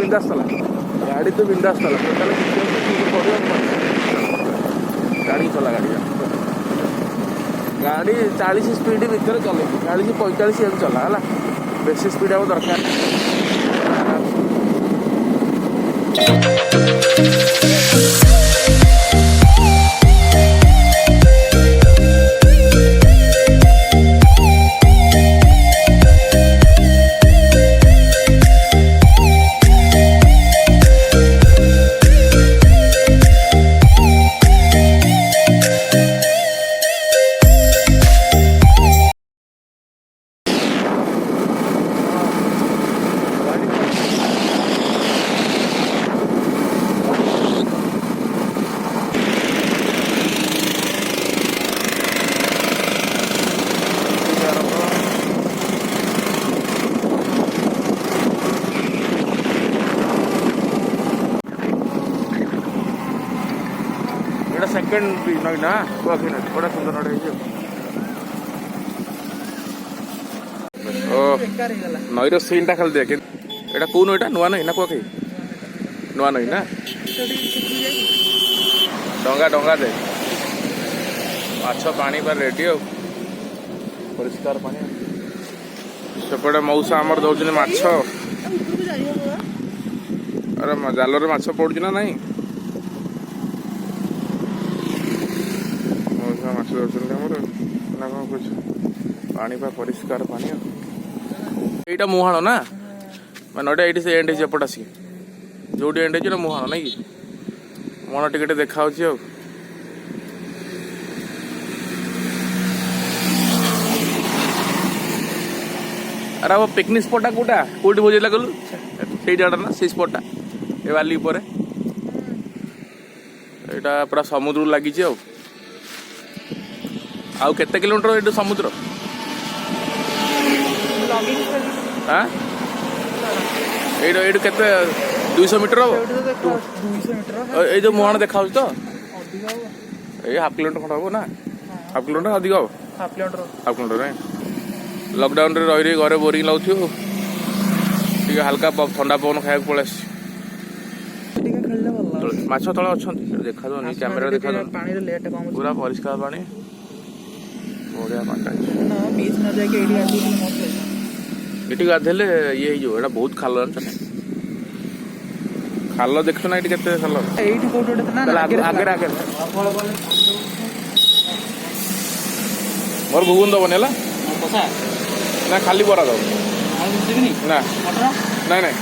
बिंदास चला गाड़ी तो बिंदास चला गाड़ी चला गाड़ी 40 स्पीड भितर चले 40-45 चला है बेसी स्पीड अब दरकार सेकेंड नई ना कुआखी नई बड़ा सुंदर नई नईर सीन टा खाली देख एटा कौ नईटा नुआ नई ना कुआखी नुआ नई ना डंगा डंगा दे माछ पानी पर रेडी परिष्कार पानी सेपटे मौसा आमर दौर माछ अरे जाल माछ पड़ू ना नहीं माछ ना कौन कुछ पानी पा परिष्कार पानी यहीटा मुहाण ना मानोटा ये से एंड एपट आस जो एंड हो मुहाण ना कि मन टिके देखा अरे अब पिकनिक स्पॉटा कौटा कौटी बुझेला गलु से जाटा ना से स्पॉटा ए बाली पर यहाँ पूरा समुद्र लगी आउ केते किलोमीटर एटू समुद्र हाँ एटू केते 200 मीटर हम ये जो मुहाण देखा तो ये हाफ किलोमीटर खंड हम ना हाफ किलोमीटर अधिक हम हाफ किलोमीटर नहीं लॉकडाउन रे रही घरे बोरिंग लगुव टे हल्का ठंडा पवन खाया पड़े माछ तले अच्छा देखा जाऊनी कैमेरा देखा पूरा परिष्कार पानी बढ़िया ये गाधेले ये जो एटा बहुत खाल खाल देखु ना ये खाल आगे मोर भुवन दबन है ना खाली बरा दब ना नहीं नहीं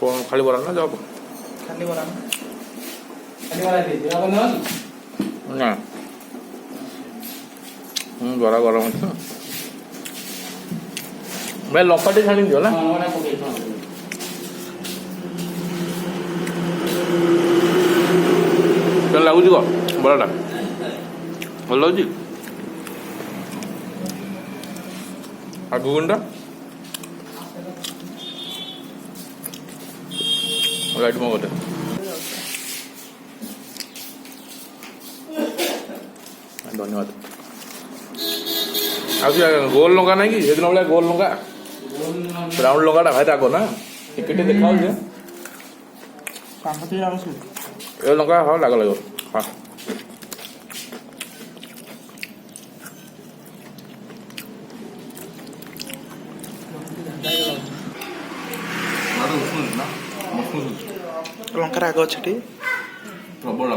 कौन खाली बरा ना जब खाली बरा ना बरा गरम अच्छे भाई लपाटे छाणी दियो ना लगुच क बराटा भल लगुच आगुंडा लाइट मो गोटे धन्यवाद गोल लंका ना कि सेदिन भाई गोल लंका ब्राउन लंका भाई राग ना टिकेट देखा ये लंका हाँ लाग लगे हाँ लंका राग अच्छे प्रबल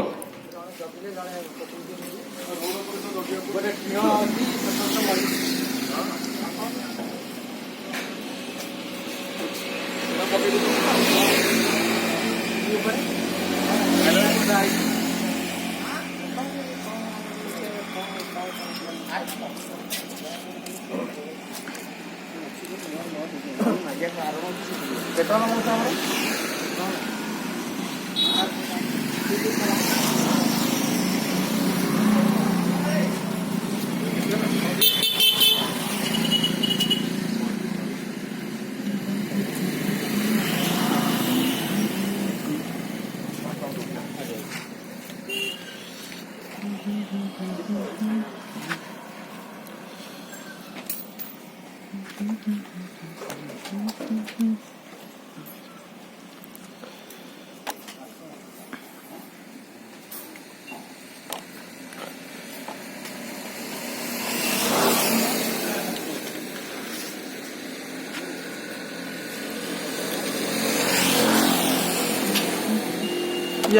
ये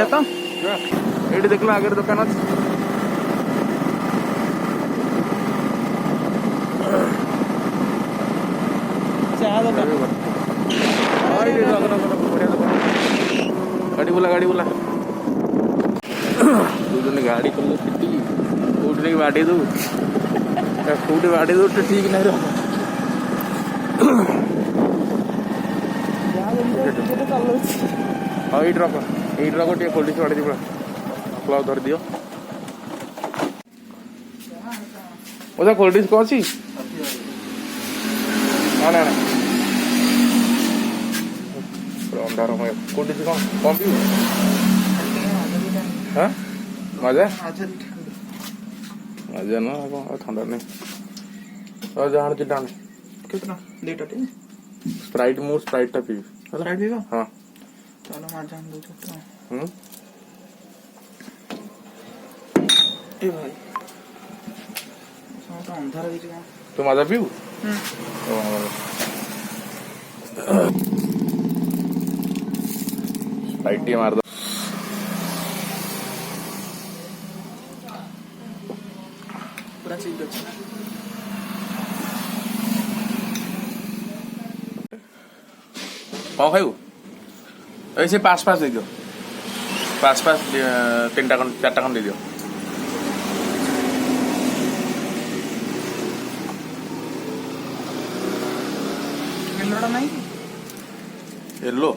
तो ये देख लो आगे दुकान अच्छी गाड़ी बोला तुझे गाड़ी कर लो कौटे बाड़ी दू कौटे बाड़ी दू तो ठीक नहीं रहा हाँ ये रख टे खोल बाड़ी पूरा क्लाव धर दियो ओजा कोल्ड ड्रिंक्स कौन सी ना ना अंधार में कोल्ड ड्रिंक्स कौन पीऊ हाँ मजा मजा ना ठंडा नहीं और जहाँ डांड कितना लीटर स्प्राइट मुझ स्प्राइट टा पी स्प्राइट पीवा हाँ चलो मजा हम दो छोटा ए भाई तो अंधार है क्या तो मजा पीऊ स्प्राइट ही मार दो पूरा चीज अच्छा कौन खाइबू ऐसे पाँच दे दियो पाँच तीन टा चार टा दे दियो येलोटा नहीं येलो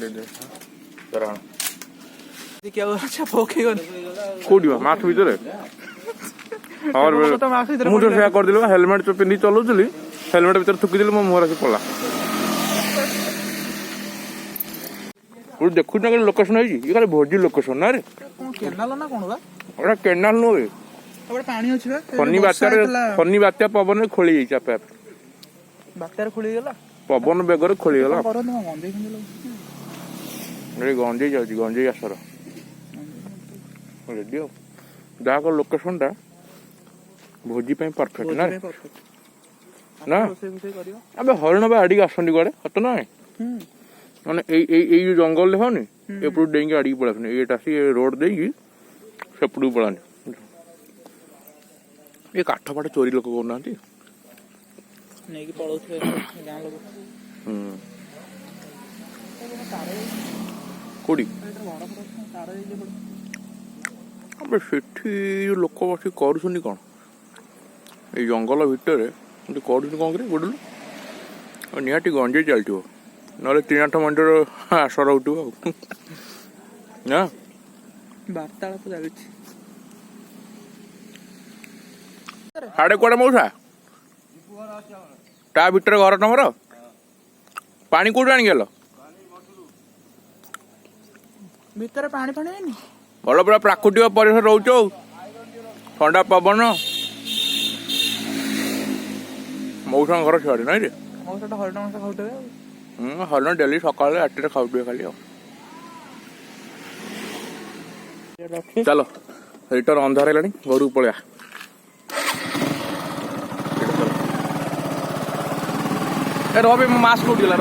दे दे जरा क्या हुआ अच्छा पोके गन कोडी माथ भीतर और तो मास्क इधर मुझे सेया कर दिलो हेलमेट तो पिंदी चलौचली हेलमेट भीतर थुकी दिलो मो मुहर से पला और देखु ना लोकेशन है ये खाली भोजी लोकेशन ना रे केनाल ना कोन बा ओरा केनाल नो रे अब पानी अछि बा फनी बात्या पवन खोली जाई चापे बात्यार खुली गेला पवन बेगर खोली गेला करो न गंदे खंदे रे गंजे जाउची गंजे आसर रेडियो जाको लोकेशन टा भोजी पे परफेक्ट ना ना अबे हरण बा आड़ी आसंडी गड़े हत ना माने ए जंगल ले होनी एपड़ू डेंगी आड़ी पड़ासनी एटा सी रोड देगी सेपड़ू पड़ानी ये काठ पाठ चोरी लोक करना नहीं कि पड़ोथे गां लोग कोडी अबे सेठी लोक बसी करूछनी कोन ए जंगल भितर करूछनी कोन करे गुडलू निहाटी गंजे चलथिबो नले 3-8 मंडर आसर उठिबो ना वार्तालाप चालुछि हाड़े कुआड़े मौसा ता भितर घर तमर पानी कोठु आनी गेल भीतर पानी पानी नहीं भल पूरा प्राकृतिक परिसर रोच ठंडा पवन मौसा घर छुआड़े नाई रे मौसा हरण मौसा खाउते हल डेली सकाल 8 खाऊ खाली चलो रिटर्न अंधार है घर पलिया रवि मास्क उठिगला र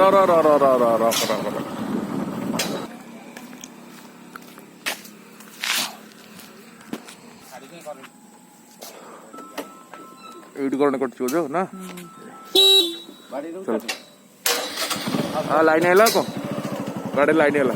एडी करने करछु जो ना चल आ लाइन हैला को गाड़ी लाइन हैला